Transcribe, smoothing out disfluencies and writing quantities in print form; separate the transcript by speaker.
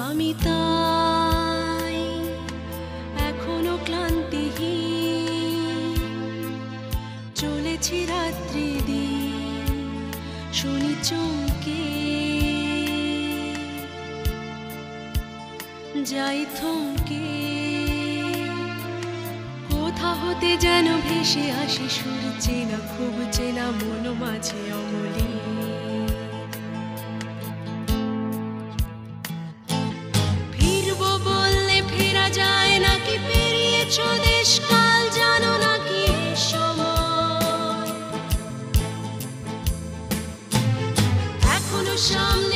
Speaker 1: আমি তাই এখনো ক্লান্তিহীন চলেছি রাত্রি দিন শুনি চমকে যাই থমকে কোথা হতে যেন ভেসে আসে সুর চেনা খুব চেনা মন মাঝে অমলি ফিরবো বললে ফেরা যায় নাকি পেরিয়েছ দেশ কাল জানো নাকি সময় এখনো সামনে